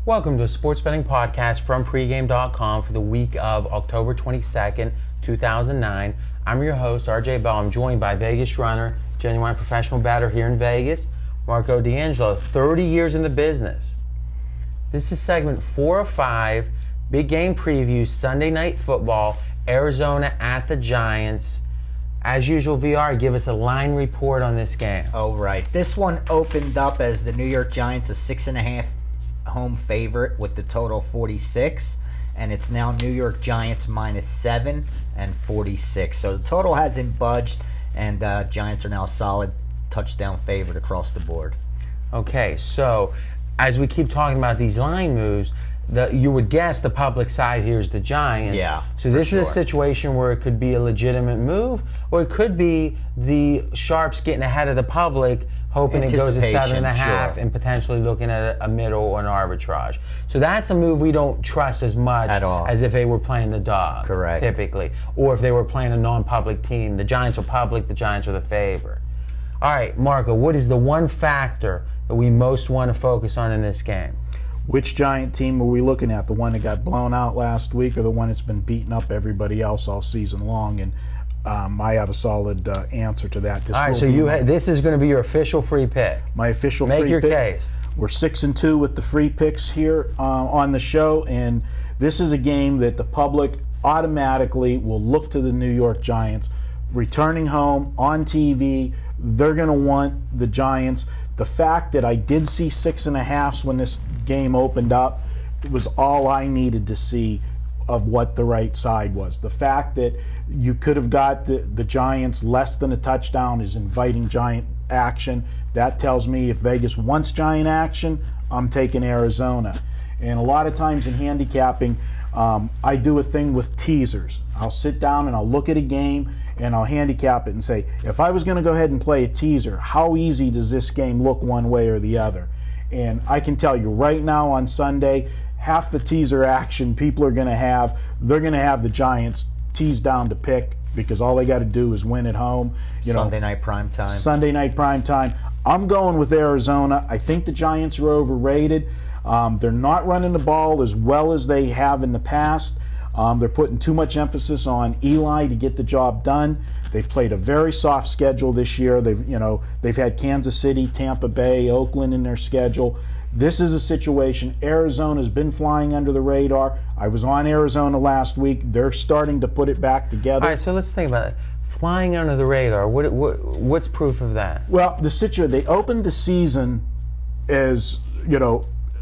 Welcome to a sports betting podcast from pregame.com for the week of October 22nd, 2009. I'm your host, RJ Bell. I'm joined by Vegas runner, genuine professional bettor here in Vegas, Marco D'Angelo, 30 years in the business. This is segment 4 of 5, big game preview, Sunday Night Football, Arizona at the Giants. As usual, VR, give us a line report on this game. Oh, right. This one opened up as the New York Giants, a 6.5 home favorite with the total 46, and it's now New York Giants -7 and 46. So the total hasn't budged, and Giants are now a solid touchdown favorite across the board. Okay, so as we keep talking about these line moves, you would guess the public side here is the Giants. Yeah. So this is a situation where it could be a legitimate move, or it could be the sharps getting ahead of the public, hoping it goes to 7.5 and potentially looking at a middle or an arbitrage. So that's a move we don't trust as much at all as if they were playing the dog. Correct. Typically. Or if they were playing a non-public team. The Giants are public, the Giants are the favorite. All right, Marco, what is the one factor that we most want to focus on in this game? Which Giant team are we looking at? The one that got blown out last week or the one that's been beating up everybody else all season long? And I have a solid answer to that. All right, so this is going to be your official free pick. My official free pick. Make your case. We're 6-2 with the free picks here on the show, and this is a game that the public automatically will look to the New York Giants. Returning home on TV, they're going to want the Giants. The fact that I did see 6.5s when this game opened up, it was all I needed to see of what the right side was. The fact that you could have got the Giants less than a touchdown is inviting Giant action. That tells me if Vegas wants Giant action, I'm taking Arizona. And a lot of times in handicapping, I do a thing with teasers. I'll sit down and I'll look at a game and I'll handicap it and say, if I was going to go ahead and play a teaser, how easy does this game look one way or the other? And I can tell you right now on Sunday, half the teaser action people are going to have, they're going to have the Giants teased down to pick because all they got to do is win at home. Sunday night prime time. Sunday night prime time. I'm going with Arizona. I think the Giants are overrated. They're not running the ball as well as they have in the past. They're putting too much emphasis on Eli to get the job done. They've played a very soft schedule this year. They've had Kansas City, Tampa Bay, Oakland in their schedule. This is a situation. Arizona's been flying under the radar. I was on Arizona last week. They're starting to put it back together. All right, so let's think about it. Flying under the radar. What's proof of that? Well, they opened the season as,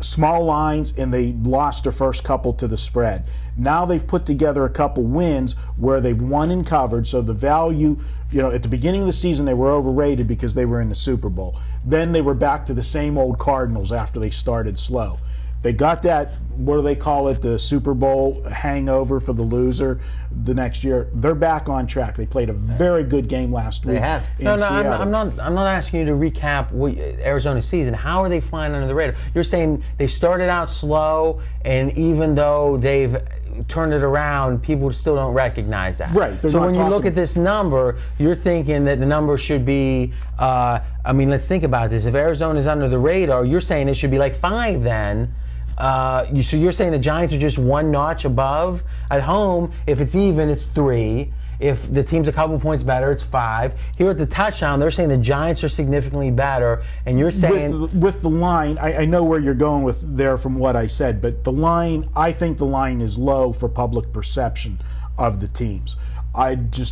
small lines, and they lost their first couple to the spread. Now they've put together a couple wins where they've won and covered, so the value, at the beginning of the season they were overrated because they were in the Super Bowl. Then they were back to the same old Cardinals after they started slow. They got that, what do they call it, the Super Bowl hangover for the loser the next year. They're back on track. They played a very good game last week. They have. No, I'm not asking you to recap Arizona's season. How are they flying under the radar? You're saying they started out slow, and even though they've turned it around, people still don't recognize that. Right. So when you look at this number, you're thinking that the number should be, let's think about this. If Arizona's under the radar, you're saying it should be like 5 then. So you're saying the Giants are just one notch above? At home, if it's even, it's 3. If the team's a couple points better, it's 5. Here at the touchdown, they're saying the Giants are significantly better, and you're saying... With the line, I know where you're going with there from what I said, but the line, I think the line is low for public perception of the teams.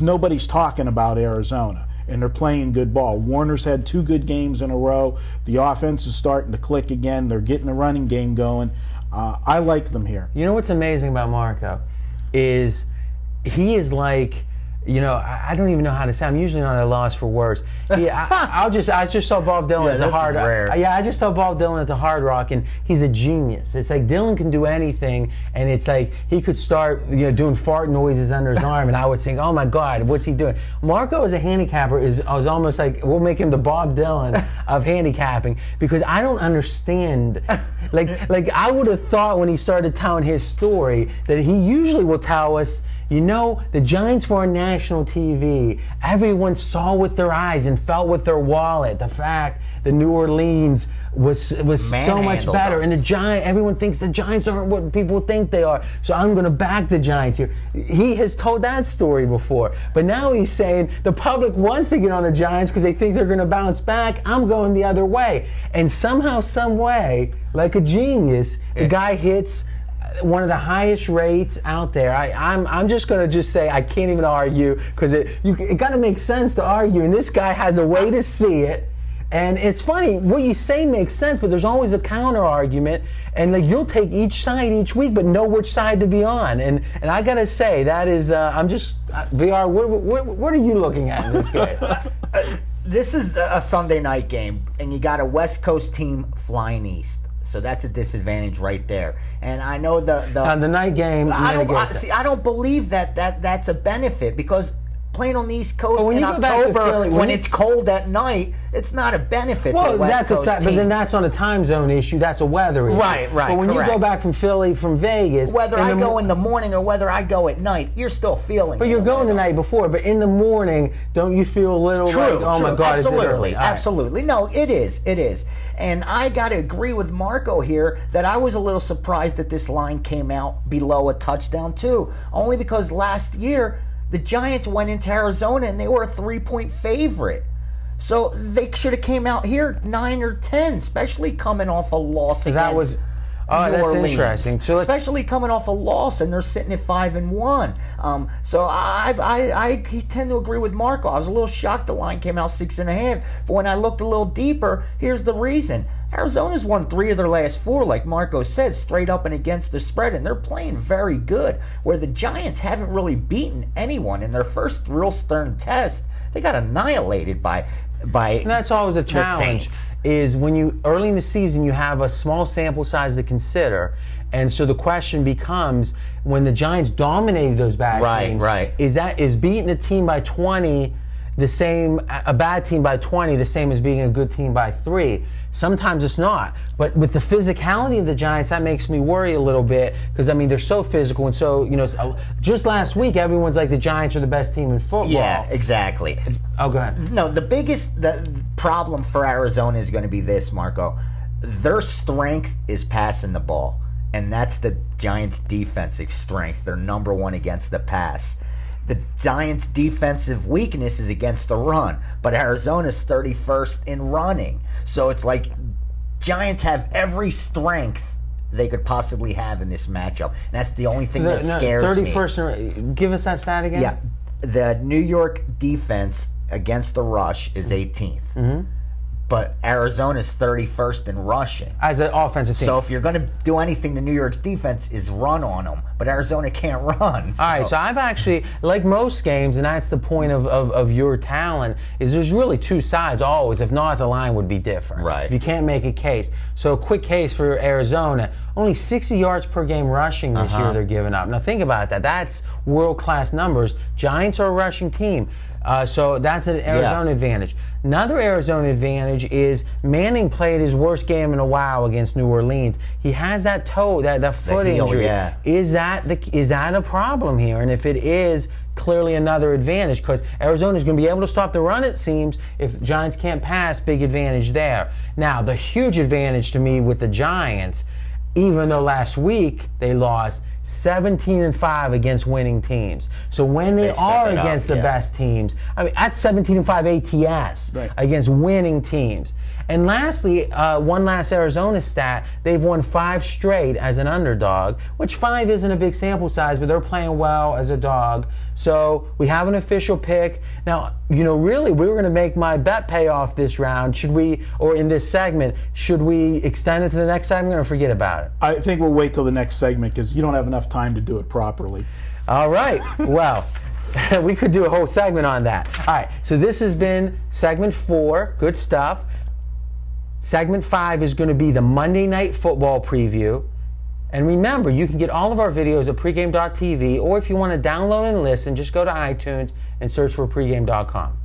Nobody's talking about Arizona, and they're playing good ball. Warner's had 2 good games in a row. The offense is starting to click again. They're getting the running game going. I like them here. You know what's amazing about Marco is he is like... I don't even know how to say. I'm usually not at a loss for words. I just saw Bob Dylan at the Hard Rock. Yeah, I just saw Bob Dylan at the Hard Rock, and he's a genius. It's like Dylan can do anything, and it's like he could start doing fart noises under his arm, and I would think, oh my God, what's he doing? Marco as a handicapper is almost like we'll make him the Bob Dylan of handicapping because I don't understand. Like I would have thought when he started telling his story that he usually will tell us. You know, the Giants were on national TV. Everyone saw with their eyes and felt with their wallet the fact that New Orleans was so much better. And everyone thinks the Giants aren't what people think they are. So I'm going to back the Giants here. He has told that story before. But now he's saying the public wants to get on the Giants because they think they're going to bounce back. I'm going the other way. And somehow, some way, like a genius, the guy hits one of the highest rates out there. I'm just going to just say I can't even argue because it got to make sense to argue. And this guy has a way to see it. And it's funny, what you say makes sense, but there's always a counter argument, and like you'll take each side each week, but know which side to be on. And I gotta say, that is, I'm just VR. What are you looking at in this game? This is a Sunday night game, and you got a West Coast team flying east. So that's a disadvantage right there. And I know the night game. I don't believe that's a benefit because playing on the East Coast in October when it's cold at night, it's not a benefit. Well, but then that's on a time zone issue. That's a weather issue. Right. But when you go back from Philly, from Vegas, whether I go in the morning or whether I go at night, you're still feeling. But you're going the night before. But in the morning, don't you feel a little like, oh my God, absolutely, is it early? Absolutely. No, it is. It is. And I got to agree with Marco here that I was a little surprised that this line came out below a touchdown too. Only because last year the Giants went into Arizona and they were a 3-point favorite. So they should have came out here 9 or 10, especially coming off a loss against New Orleans. Interesting. So especially coming off a loss, and they're sitting at 5-1. So I tend to agree with Marco. I was a little shocked the line came out 6.5, but when I looked a little deeper, here's the reason. Arizona's won 3 of their last 4, like Marco said, straight up and against the spread, and they're playing very good. Where the Giants haven't really beaten anyone in their first real stern test. They got annihilated by and that's always a challenge, is when you early in the season you have a small sample size to consider, and so the question becomes, when the Giants dominated those bad teams, is beating a team by 20 the same, a bad team by 20 the same as being a good team by 3? Sometimes it's not. But with the physicality of the Giants, that makes me worry a little bit, because I mean they're so physical, and so, you know, just last week everyone's like the Giants are the best team in football. Yeah, exactly. Oh, go ahead. No, the problem for Arizona is going to be this, Marco. Their strength is passing the ball, and that's the Giants' defensive strength. They're number 1 against the pass. The Giants' defensive weakness is against the run, but Arizona's 31st in running. So it's like Giants have every strength they could possibly have in this matchup. And that's the only thing that scares me. 31st, give us that stat again. Yeah. The New York defense against the rush is 18th. Mm-hmm. But Arizona's 31st in rushing. As an offensive team. So if you're going to do anything, the New York's defense is run on them. But Arizona can't run. So. All right, so I've actually, like most games, and that's the point of your talent, is there's really 2 sides always. If not, the line would be different. Right. If you can't make a case. So a quick case for Arizona, only 60 yards per game rushing this year they're giving up. Now think about that. That's world-class numbers. Giants are a rushing team. So that's an Arizona advantage. Another Arizona advantage is Manning played his worst game in a while against New Orleans. He has that toe, that foot injury. Yeah. Is that a problem here? And if it is, clearly another advantage, because Arizona's going to be able to stop the run, it seems. If Giants can't pass, big advantage there. Now, the huge advantage to me with the Giants, even though last week they lost, 17-5 against winning teams. So when they are against the best teams, I mean, that's 17-5 ATS against winning teams. And lastly, one last Arizona stat, they've won 5 straight as an underdog, which 5 isn't a big sample size, but they're playing well as a dog. So we have an official pick. Now, you know, really, we were going to make my bet pay off this round. Should we, or in this segment, should we extend it to the next segment or forget about it? I think we'll wait till the next segment because you don't have enough time to do it properly. All right. Well, we could do a whole segment on that. All right. So this has been segment 4. Good stuff. Segment 5 is going to be the Monday Night Football preview. And remember, you can get all of our videos at pregame.tv, or if you want to download and listen, just go to iTunes and search for pregame.com.